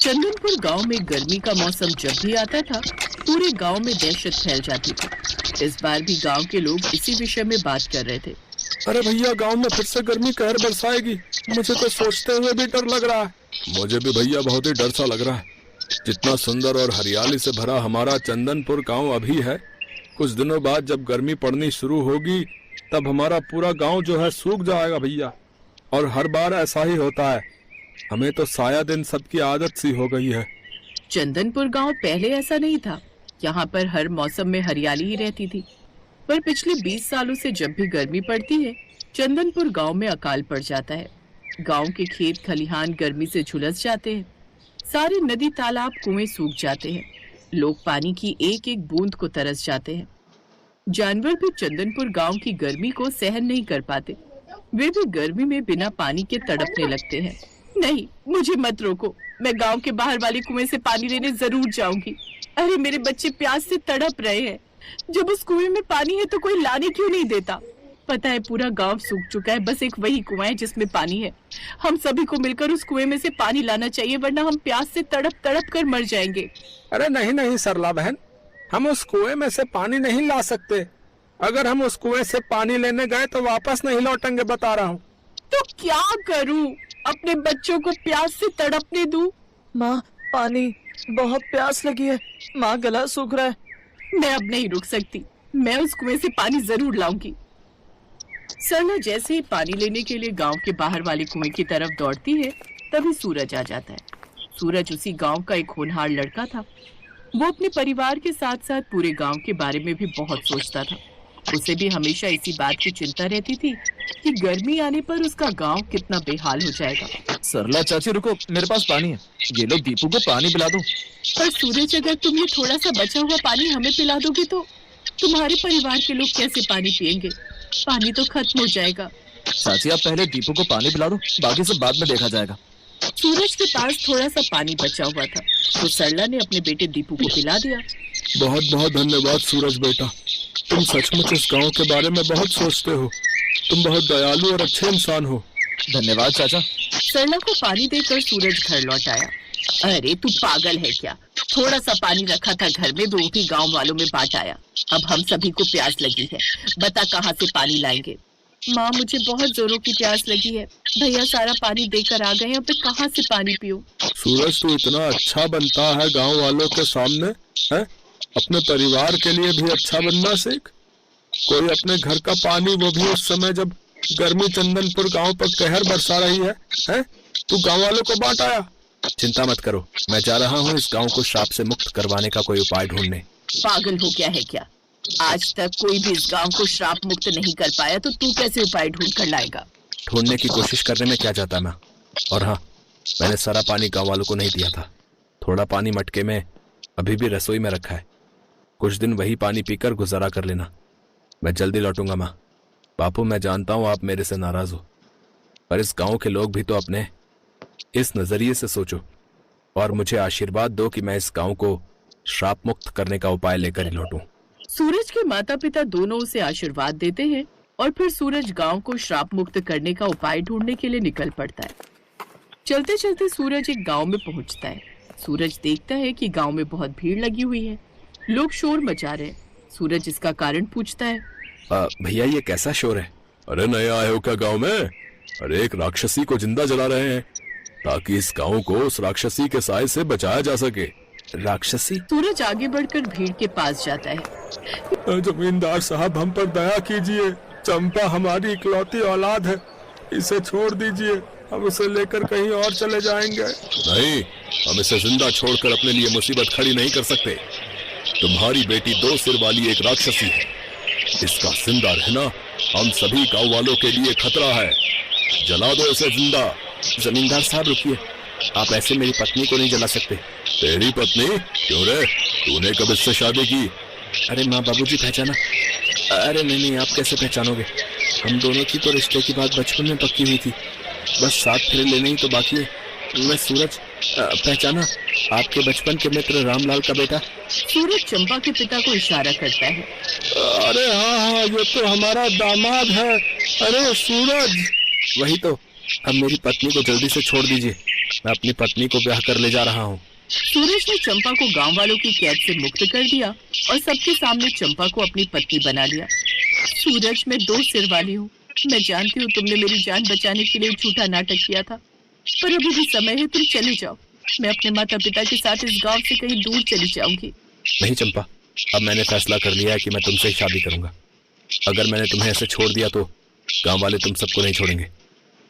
चंदनपुर गांव में गर्मी का मौसम जब भी आता था, पूरे गांव में दहशत फैल जाती थी। इस बार भी गांव के लोग इसी विषय में बात कर रहे थे। अरे भैया, गांव में फिर से गर्मी कहर बरसाएगी। मुझे तो सोचते हुए भी डर लग रहा है। मुझे भी भैया बहुत ही डर सा लग रहा है। जितना सुंदर और हरियाली से भरा हमारा चंदनपुर गांव अभी है, कुछ दिनों बाद जब गर्मी पड़नी शुरू होगी तब हमारा पूरा गांव जो है सूख जाएगा भैया। और हर बार ऐसा ही होता है। हमें तो शायद इन सब की आदत सी हो गई है। चंदनपुर गांव पहले ऐसा नहीं था। यहाँ पर हर मौसम में हरियाली ही रहती थी, पर पिछले 20 सालों से जब भी गर्मी पड़ती है, चंदनपुर गांव में अकाल पड़ जाता है। गांव के खेत खलिहान गर्मी से झुलस जाते हैं। सारे नदी तालाब कुएं सूख जाते हैं। लोग पानी की एक एक बूंद को तरस जाते हैं। जानवर भी चंदनपुर गांव की गर्मी को सहन नहीं कर पाते। वे भी गर्मी में बिना पानी के तड़पने लगते हैं। नहीं, मुझे मत रोको, मैं गांव के बाहर वाले कुएं से पानी लेने जरूर जाऊंगी। अरे मेरे बच्चे प्यास से तड़प रहे हैं। जब उस कुएं में पानी है तो कोई लाने क्यों नहीं देता? पता है पूरा गांव सूख चुका है, बस एक वही कुआं है जिसमें पानी है। हम सभी को मिलकर उस कुएं में से पानी लाना चाहिए, वरना हम प्यास से तड़प तड़प कर मर जाएंगे। अरे नहीं नहीं सरला बहन, हम उस कुएं में से पानी नहीं ला सकते। अगर हम उस कुएं से पानी लेने गए तो वापस नहीं लौटेंगे, बता रहा हूँ। तो क्या करूँ? अपने बच्चों को प्यास से तड़पने दूं? माँ, पानी, बहुत प्यास लगी है। माँ, गला सूख रहा है। मैं अब नहीं रुक सकती, मैं उस कुएं से पानी जरूर लाऊंगी। सरला जैसे ही पानी लेने के लिए गांव के बाहर वाले कुएं की तरफ दौड़ती है, तभी सूरज आ जाता है। सूरज उसी गांव का एक होनहार लड़का था। वो अपने परिवार के साथ साथ पूरे गांव के बारे में भी बहुत सोचता था। उसे भी हमेशा इसी बात की चिंता रहती थी कि गर्मी आने पर उसका गांव कितना बेहाल हो जाएगा। सरला चाची रुको, मेरे पास पानी है। ये लो, दीपू को पानी पिला दो। पर सूरज, अगर तुम ये थोड़ा सा बचा हुआ पानी हमें पिला दोगे तो तुम्हारे परिवार के लोग कैसे पानी पिएंगे? पानी तो खत्म हो जाएगा। चाची, आप पहले दीपू को पानी पिला दो, बाकी सब बाद में देखा जाएगा। सूरज के पास थोड़ा सा पानी बचा हुआ था, तो सरला ने अपने बेटे दीपू को पिला दिया। बहुत बहुत धन्यवाद सूरज बेटा, तुम सचमुच इस गांव के बारे में बहुत सोचते हो। तुम बहुत दयालु और अच्छे इंसान हो। धन्यवाद चाचा। सरला को पानी देकर सूरज घर लौट आया। अरे तू पागल है क्या? थोड़ा सा पानी रखा था घर में, वो भी गांव वालों में बांट आया। अब हम सभी को प्यास लगी है, बता कहाँ से पानी लाएंगे? माँ, मुझे बहुत जोरों की प्यास लगी है। भैया सारा पानी देकर आ गए, अब मैं कहाँ से पानी पीऊं? सूरज, तू इतना अच्छा बनता है गांव वालों के सामने, है? अपने परिवार के लिए भी अच्छा बनना सीख। कोई अपने घर का पानी, वो भी उस समय जब गर्मी चंदनपुर गांव पर कहर बरसा रही है? तू गांव वालों को बांट आया। चिंता मत करो, मैं जा रहा हूँ इस गांव को श्राप से मुक्त करवाने का कोई उपाय ढूंढने। पागल हो गया है क्या? आज तक कोई भी इस गांव को श्राप मुक्त नहीं कर पाया, तो तू कैसे उपाय ढूंढ कर लाएगा? ढूंढने की कोशिश करने में क्या जाता मैं। और हाँ, मैंने सारा पानी गांव वालों को नहीं दिया था। थोड़ा पानी मटके में अभी भी रसोई में रखा है। कुछ दिन वही पानी पीकर गुजारा कर लेना। मैं जल्दी लौटूंगा माँ। बापू, मैं जानता हूँ आप मेरे से नाराज हो, पर इस गांव के लोग भी तो अपने इस नजरिए से सोचो और मुझे आशीर्वाद दो कि मैं इस गांव को श्राप मुक्त करने का उपाय लेकर ही लौटूं। सूरज के माता पिता दोनों उसे आशीर्वाद देते हैं और फिर सूरज गांव को श्राप मुक्त करने का उपाय ढूंढने के लिए निकल पड़ता है। चलते चलते सूरज एक गांव में पहुंचता है। सूरज देखता है कि गांव में बहुत भीड़ लगी हुई है, लोग शोर मचा रहे हैं। सूरज इसका कारण पूछता है। भैया, ये कैसा शोर है? अरे नए आए हो क्या गांव में? अरे एक राक्षसी को जिंदा जला रहे हैं ताकि इस गांव को उस राक्षसी के साए से बचाया जा सके। राक्षसी? सूरज आगे बढ़कर भीड़ के पास जाता है। जमींदार साहब, हम पर दया कीजिए। चंपा हमारी इकलौती औलाद है, इसे छोड़ दीजिए। हम उसे लेकर कहीं और चले जाएंगे। नहीं, हम इसे जिंदा छोड़कर अपने लिए मुसीबत खड़ी नहीं कर सकते। तुम्हारी बेटी 2 सिर वाली एक राक्षसी है, इसका जिंदा रहना हम सभी गांव वालों के लिए खतरा है। जला दो इसे जिंदा। जमींदार साहब रुकिए, आप ऐसे मेरी पत्नी को नहीं जला सकते। तेरी पत्नी? क्यों रे, तूने कब इससे शादी की? अरे माँ बाबूजी पहचाना? अरे नहीं, आप कैसे पहचानोगे? हम दोनों की तो रिश्ते की बात बचपन में पक्की हुई थी, बस 7 फेरे लेने ही तो बाकी है। मैं सूरज, पहचाना? आपके बचपन के मित्र रामलाल का बेटा। सूरज चंपा के पिता को इशारा करता है। अरे हाँ, ये तो हमारा दामाद है। अरे सूरज! वही तो। अब मेरी पत्नी को जल्दी से छोड़ दीजिए, मैं अपनी पत्नी को ब्याह कर ले जा रहा हूँ। सूरज ने चंपा को गांव वालों की कैद से मुक्त कर दिया और सबके सामने चंपा को अपनी पत्नी बना लिया। सूरज, मैं 2 सिर वाली हूँ। मैं जानती हूँ तुमने मेरी जान बचाने के लिए झूठा नाटक किया था, पर अभी भी समय है, तुम चले जाओ। मैं अपने माता पिता के साथ इस गांव से कहीं दूर चली जाऊंगी। नहीं चंपा, अब मैंने फैसला कर लिया है कि मैं तुमसे ही शादी करूंगा। अगर मैंने तुम्हें ऐसे छोड़ दिया तो गांव वाले तुम सबको नहीं छोड़ेंगे।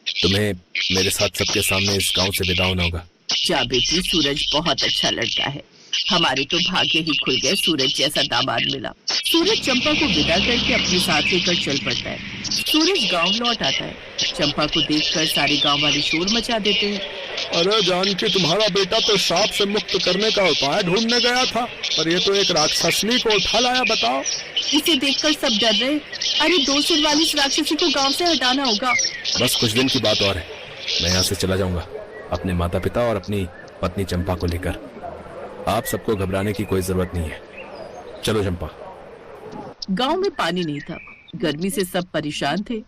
तुम्हें मेरे साथ सबके सामने इस गांव से विदा होना होगा। जा बेटी, सूरज बहुत अच्छा लड़का है। हमारे तो भाग्य ही खुल गए, सूरज जैसा दामाद मिला। सूरज चंपा को विदा करके अपने साथ लेकर चल पड़ता है। सूरज गांव लौट आता है। चंपा को देखकर सारे गांव वाले शोर मचा देते हैं। अरे जानकी, तुम्हारा बेटा तो श्राप से मुक्त करने का उपाय ढूंढने गया था, पर ये तो एक राक्षसनी को उठा लाया। बताओ। इसे देखकर सब डर रहे। अरे 2 सिर वाली इस राक्षसी को गांव से हटाना होगा। बस कुछ दिन की बात और है, मैं यहाँ से चला जाऊंगा अपने माता पिता और अपनी पत्नी चंपा को लेकर। आप सबको घबराने की कोई जरूरत नहीं है। चलो चंपा। गांव में पानी नहीं था। गर्मी से सब परेशान थे।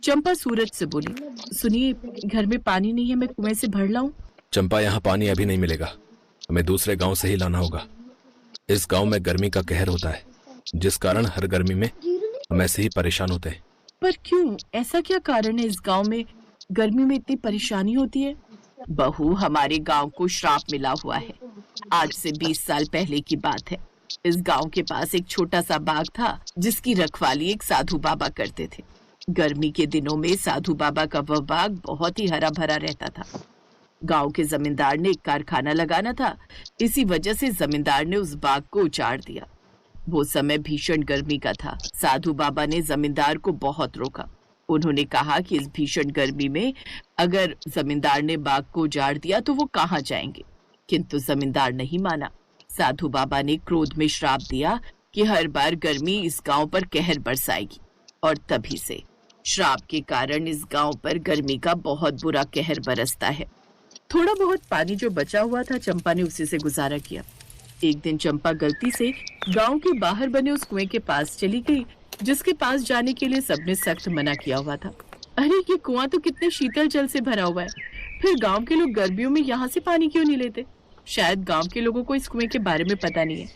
चंपा सूरज से बोली, सुनिए, घर में पानी नहीं है, मैं कुएं से भर लाऊं? चंपा, यहाँ पानी अभी नहीं मिलेगा, हमें दूसरे गांव से ही लाना होगा। इस गांव में गर्मी का कहर होता है, जिस कारण हर गर्मी में हम ऐसे ही परेशान होते हैं। पर क्यों? ऐसा क्या कारण है इस गांव में गर्मी में इतनी परेशानी होती है? बहू, हमारे गांव को श्राप मिला हुआ है। आज से 20 साल पहले की बात है। इस गांव के पास एक छोटा सा बाग था, जिसकी रखवाली एक साधु बाबा करते थे। गर्मी के दिनों में साधु बाबा का वह बाग बहुत ही हरा भरा रहता था। गांव के जमींदार ने एक कारखाना लगाना था, इसी वजह से जमींदार ने उस बाग को उजाड़ दिया। वो समय भीषण गर्मी का था। साधु बाबा ने जमींदार को बहुत रोका। उन्होंने कहा कि इस भीषण गर्मी में अगर जमींदार ने बाग को उजाड़ दिया तो वो कहाँ जाएंगे, किंतु जमींदार नहीं माना। साधु बाबा ने क्रोध में श्राप दिया कि हर बार गर्मी इस गांव पर कहर बरसाएगी, और तभी से श्राप के कारण इस गांव पर गर्मी का बहुत बुरा कहर बरसता है। थोड़ा बहुत पानी जो बचा हुआ था, चंपा ने उसी से गुजारा किया। एक दिन चंपा गलती से गांव के बाहर बने उस कुएं के पास चली गई, जिसके पास जाने के लिए सबने सख्त मना किया हुआ था। अरे ये कुआं तो कितने शीतल जल से भरा हुआ है, फिर गांव के लोग गर्मियों में यहाँ से पानी क्यों नहीं लेते? शायद गांव के लोगों को इस कुएं के बारे में पता नहीं है।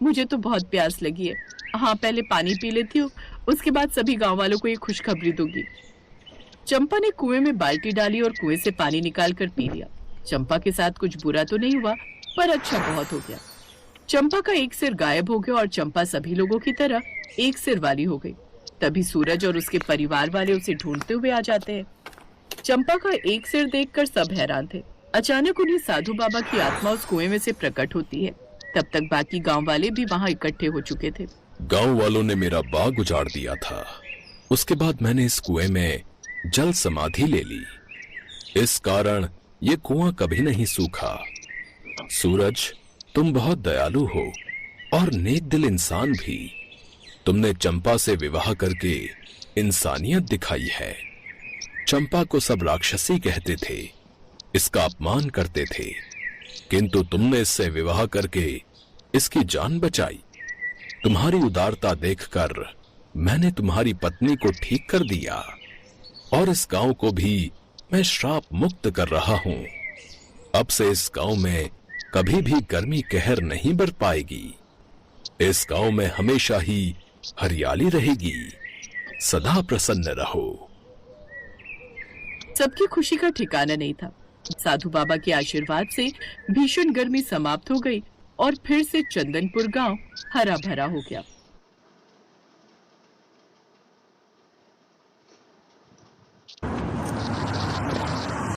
मुझे तो बहुत प्यास लगी है। हाँ, पहले पानी पी लेती हूँ, उसके बाद सभी गांव वालों को ये खुशखबरी दूंगी। चंपा ने कुएं में बाल्टी डाली और कुएं से पानी निकाल कर पी लिया। चंपा के साथ कुछ बुरा तो नहीं हुआ, पर अच्छा बहुत हो गया। चंपा का एक सिर गायब हो गया और चंपा सभी लोगों की तरह एक सिर वाली हो गई। तभी सूरज और उसके परिवार वाले उसे ढूंढते हुए आ जाते हैं। चंपा का एक सिर देखकर सब हैरान थे। अचानक उन्हें साधु बाबा की आत्मा उस कुएं में से प्रकट होती है। तब तक बाकी गांव वाले भी वहां इकट्ठे हो चुके थे। गांव वालों ने मेरा बाग उजाड़ दिया था, उसके बाद मैंने इस कुएं में जल समाधि ले ली। इस कारण ये कुआं कभी नहीं सूखा। सूरज, तुम बहुत दयालु हो और नेक दिल इंसान भी। तुमने चंपा से विवाह करके इंसानियत दिखाई है। चंपा को सब राक्षसी कहते थे, इसका अपमान करते थे, किंतु तुमने इससे विवाह करके इसकी जान बचाई। तुम्हारी उदारता देखकर मैंने तुम्हारी पत्नी को ठीक कर दिया और इस गांव को भी मैं श्राप मुक्त कर रहा हूं। अब से इस गांव में कभी भी गर्मी कहर नहीं बढ़ पाएगी। इस गांव में हमेशा ही हरियाली रहेगी। सदा प्रसन्न रहो। सबकी खुशी का ठिकाना नहीं था। साधु बाबा के आशीर्वाद से भीषण गर्मी समाप्त हो गई और फिर से चंदनपुर गांव हरा भरा हो गया।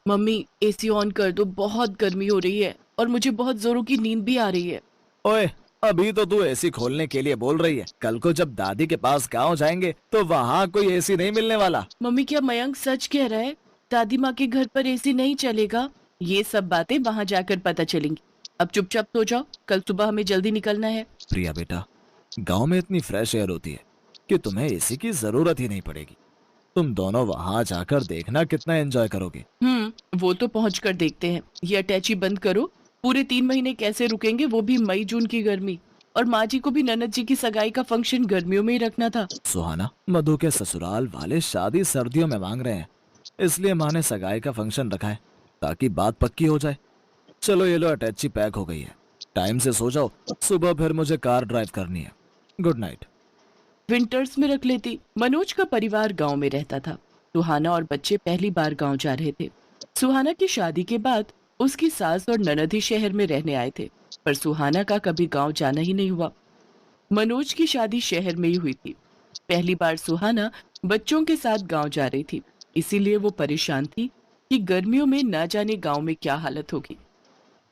मम्मी, एसी ऑन कर दो, बहुत गर्मी हो रही है और मुझे बहुत जोरों की नींद भी आ रही है। ओए, अभी तो तू एसी खोलने के लिए बोल रही है। कल को जब दादी के पास गांव जाएंगे तो वहाँ कोई एसी नहीं मिलने वाला। मम्मी, क्या मयंक सच कह रहा है? दादी माँ के घर पर एसी नहीं चलेगा? ये सब बातें वहाँ जाकर पता चलेंगी। अब चुपचाप सो जाओ, कल सुबह हमें जल्दी निकलना है। प्रिया बेटा, गांव में इतनी फ्रेश एयर होती है कि तुम्हें एसी की जरूरत ही नहीं पड़ेगी। तुम दोनों वहाँ जाकर देखना कितना एंजॉय करोगे। वो तो पहुँचकर देखते हैं। ये अटैची बंद करो। पूरे 3 महीने कैसे रुकेंगे, वो भी मई जून की गर्मी। और माँ जी को भी ननद जी की सगाई का फंक्शन गर्मियों में ही रखना था। सुहाना, मधु के ससुराल वाले शादी सर्दियों में मांग रहे हैं, इसलिए माँ ने सगाई का फंक्शन रखा है। ताकि बात पक्की हो जाए। चलो ये लो, अटैची पैक हो गई है। टाइम से सो जाओ, सुबह फिर मुझे कार ड्राइव करनी है। Good night. विंटर्स में रख लेती। मनोज का परिवार गांव में रहता था। सुहाना और बच्चे पहली बार गांव जा रहे थे। सुहाना की शादी के बाद उसकी सास और ननद ही शहर में रहने आए थे, पर सुहाना का कभी गांव जाना ही नहीं हुआ। मनोज की शादी शहर में ही हुई थी। पहली बार सुहाना बच्चों के साथ गांव जा रही थी, इसीलिए वो परेशान थी कि गर्मियों में ना जाने गांव में क्या हालत होगी।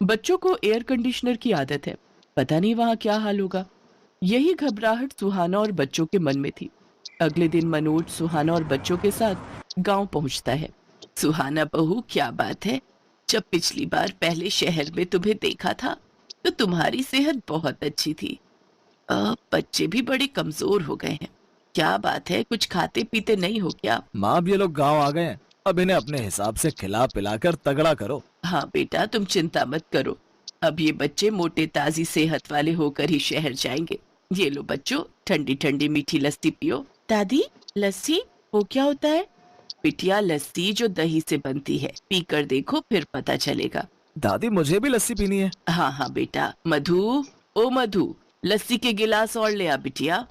बच्चों को एयर कंडीशनर की आदत है, पता नहीं वहां क्या हाल होगा। यही घबराहट सुहाना और बच्चों के मन में थी। अगले दिन मनोज सुहाना और बच्चों के साथ गांव पहुंचता है। सुहाना बहू, क्या बात है, जब पिछली बार पहले शहर में तुम्हें देखा था तो तुम्हारी सेहत बहुत अच्छी थी। बच्चे भी बड़े कमजोर हो गए हैं। क्या बात है, कुछ खाते पीते नहीं हो क्या? माँ, अब ये लोग गांव आ गए हैं, अब इन्हें अपने हिसाब से खिला पिलाकर तगड़ा करो। हाँ बेटा, तुम चिंता मत करो। अब ये बच्चे मोटे ताजी सेहत वाले होकर ही शहर जाएंगे। ये लो बच्चों, ठंडी ठंडी मीठी लस्सी पियो। दादी, लस्सी वो क्या होता है? बिटिया, लस्सी जो दही से बनती है, पीकर देखो फिर पता चलेगा। दादी, मुझे भी लस्सी पीनी है। हाँ हाँ बेटा। मधु, ओ मधु, लस्सी के गिलास और ले आ बिटिया।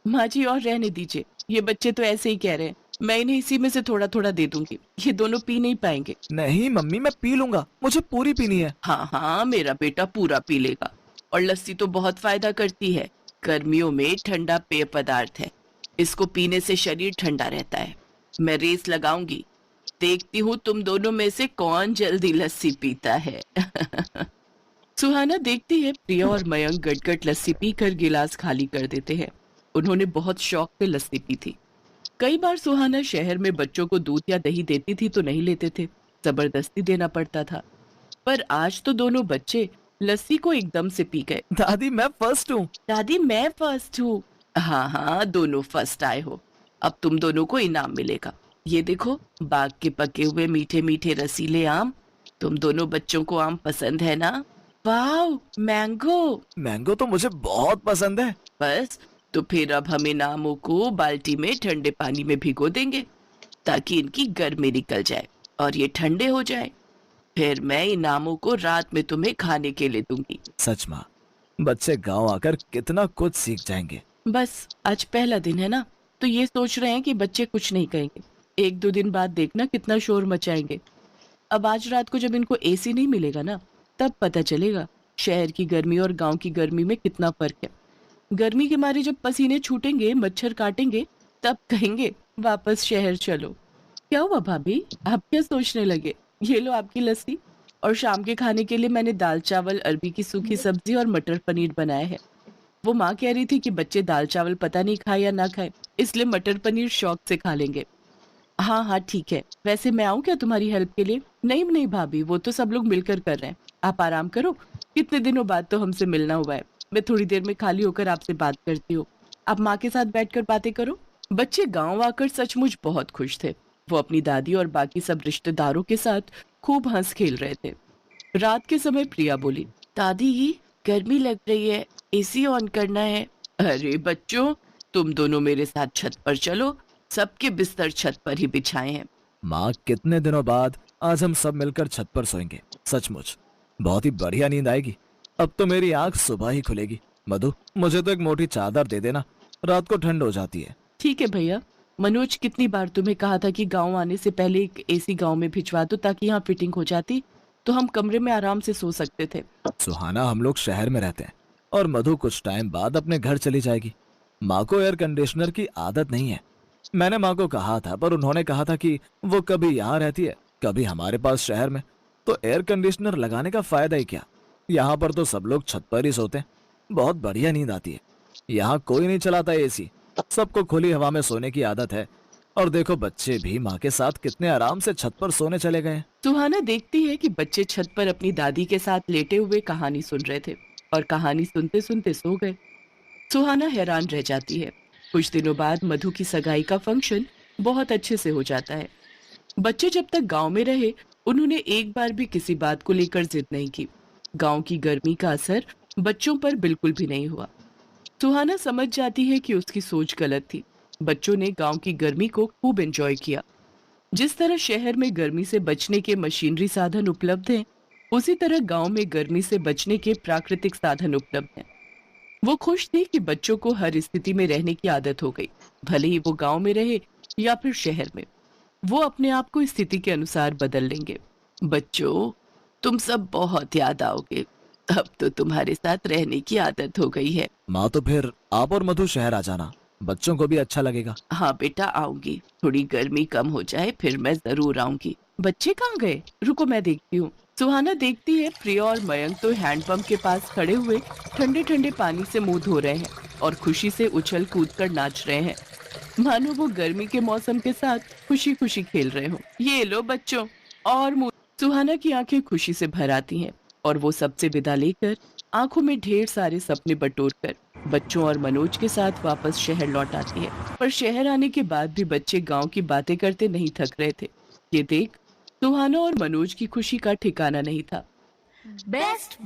माँ जी, और रहने दीजिए, ये बच्चे तो ऐसे ही कह रहे हैं, मैं इन्हें इसी में से थोड़ा थोड़ा दे दूंगी, ये दोनों पी नहीं पाएंगे। नहीं मम्मी, मैं पी लूंगा, मुझे पूरी पीनी है। हाँ हाँ, मेरा बेटा पूरा पी लेगा। और लस्सी तो बहुत फायदा करती है। गर्मियों में ठंडा पेय पदार्थ है, इसको पीने से शरीर ठंडा रहता है। मैं रेस लगाऊंगी, देखती हूँ तुम दोनों में से कौन जल्दी लस्सी पीता है। सुहाना देखती है प्रिया और मयंक गटगट लस्सी पीकर गिलास खाली कर देते हैं। उन्होंने बहुत शौक से लस्सी पी थी। कई बार सुहाना शहर में बच्चों को दूध या दही देती थी तो नहीं लेते थे, जबरदस्ती देना पड़ता था। पर आज तो दोनों बच्चे लस्सी को एकदम से पी गए। दादी, मैं फर्स्ट हूँ। दादी, मैं फर्स्ट हूँ। हाँ हाँ, दोनों फर्स्ट आए हो। अब तुम दोनों को इनाम मिलेगा। ये देखो, बाग के पके हुए मीठे मीठे रसीले आम। तुम दोनों बच्चों को आम पसंद है ना? वाह, मैंगो। मैंगो तो मुझे बहुत पसंद है। बस, तो फिर अब हम इन आमों को बाल्टी में ठंडे पानी में भिगो देंगे ताकि इनकी गर्मी निकल जाए और ये ठंडे हो जाए। फिर मैं इन आमों को रात में तुम्हें खाने के लिए दूंगी। सच माँ, बच्चे गांव आकर कितना कुछ सीख जाएंगे। बस, आज पहला दिन है ना, तो ये सोच रहे हैं कि बच्चे कुछ नहीं कहेंगे। एक दो दिन बाद देखना कितना शोर मचाएंगे। अब आज रात को जब इनको एसी नहीं मिलेगा ना, तब पता चलेगा शहर की गर्मी और गांव की गर्मी में कितना फर्क है। गर्मी के मारे जब पसीने छूटेंगे, मच्छर काटेंगे, तब कहेंगे वापस शहर चलो। क्या हुआ भाभी, आप क्या सोचने लगे? ये लो आपकी लस्सी। और शाम के खाने के लिए मैंने दाल चावल, अरबी की सूखी सब्जी और मटर पनीर बनाया है। वो माँ कह रही थी कि बच्चे दाल चावल पता नहीं खाए या ना खाए, इसलिए मटर पनीर शौक से खा लेंगे। हाँ हाँ ठीक है, वैसे मैं आऊँ क्या तुम्हारी हेल्प के लिए? नहीं नहीं भाभी, वो तो सब लोग मिलकर कर रहे हैं, आप आराम करो। कितने दिनों बाद तो हमसे मिलना हुआ है। मैं थोड़ी देर में खाली होकर आपसे बात करती हूँ, आप माँ के साथ बैठकर बातें करो। बच्चे गांव आकर सचमुच बहुत खुश थे। वो अपनी दादी और बाकी सब रिश्तेदारों के साथ खूब हंस खेल रहे थे। रात के समय प्रिया बोली, दादी गर्मी लग रही है, एसी ऑन करना है। अरे बच्चों, तुम दोनों मेरे साथ छत पर चलो, सबके बिस्तर छत पर ही बिछाए हैं। माँ, कितने दिनों बाद आज हम सब मिलकर छत पर सोएंगे। सचमुच बहुत ही बढ़िया नींद आएगी। अब तो मेरी आंख सुबह ही खुलेगी। मधु, मुझे तो एक मोटी चादर दे देना, रात को ठंड हो जाती है। ठीक है भैया। मनोज, कितनी बार तुम्हें कहा था कि गांव आने से पहले एक एसी गांव में भिजवा दो ताकि यहाँ फिटिंग हो जाती, तो हम कमरे में आराम से सो सकते थे। सुहाना, हम लोग शहर में रहते हैं और मधु कुछ टाइम बाद अपने घर चली जाएगी। माँ को एयर कंडीशनर की आदत नहीं है। मैंने माँ को कहा था, पर उन्होंने कहा था कि वो कभी यहाँ रहती है, कभी हमारे पास शहर में, तो एयर कंडीशनर लगाने का फायदा ही क्या। यहाँ पर तो सब लोग छत पर ही सोते हैं, बहुत बढ़िया नींद आती है। यहाँ कोई नहीं चलाता एसी, सबको खुली हवा में सोने की आदत है। और देखो, बच्चे भी माँ के साथ कितने आराम से छत पर सोने चले गए। सुहाना देखती है कि बच्चे छत पर अपनी दादी के साथ लेटे हुए कहानी सुन रहे थे और कहानी सुनते सुनते सो गए। सुहाना हैरान रह जाती है। कुछ दिनों बाद मधु की सगाई का फंक्शन बहुत अच्छे से हो जाता है। बच्चे जब तक गांव में रहे, उन्होंने एक बार भी किसी बात को लेकर जिद नहीं की। गांव की गर्मी का असर बच्चों पर बिल्कुल भी नहीं हुआ। सुहाना समझ जाती है कि उसकी सोच गलत थी। बच्चों ने गांव की गर्मी को खूब एंजॉय किया। जिस तरह शहर में गर्मी से बचने के मशीनरी साधन उपलब्ध हैं, उसी तरह गांव में गर्मी से बचने के प्राकृतिक साधन उपलब्ध हैं। वो खुश थी कि बच्चों को हर स्थिति में रहने की आदत हो गई, भले ही वो गांव में रहे या फिर शहर में। वो अपने आप को स्थिति के अनुसार बदल लेंगे। बच्चों, तुम सब बहुत याद आओगे। अब तो तुम्हारे साथ रहने की आदत हो गई है। माँ, तो फिर आप और मधु शहर आ जाना, बच्चों को भी अच्छा लगेगा। हाँ बेटा, आऊंगी। थोड़ी गर्मी कम हो जाए फिर मैं जरूर आऊंगी। बच्चे कहाँ गए? रुको मैं देखती हूँ। सुहाना देखती है प्रिया और मयंक तो हैंडपंप के पास खड़े हुए ठंडे ठंडे पानी से मुंह धो रहे हैं और खुशी से उछल कूद कर नाच रहे हैं, मानो वो गर्मी के मौसम के साथ खुशी खुशी खेल रहे हो। ये लो बच्चों, और मुंह। सुहाना की आंखें खुशी से भर आती हैं और वो सबसे विदा लेकर आंखों में ढेर सारे सपने बटोरकर बच्चों और मनोज के साथ वापस शहर लौट आती है। पर शहर आने के बाद भी बच्चे गांव की बातें करते नहीं थक रहे थे। ये देख सुहाना और मनोज की खुशी का ठिकाना नहीं था। बेस्ट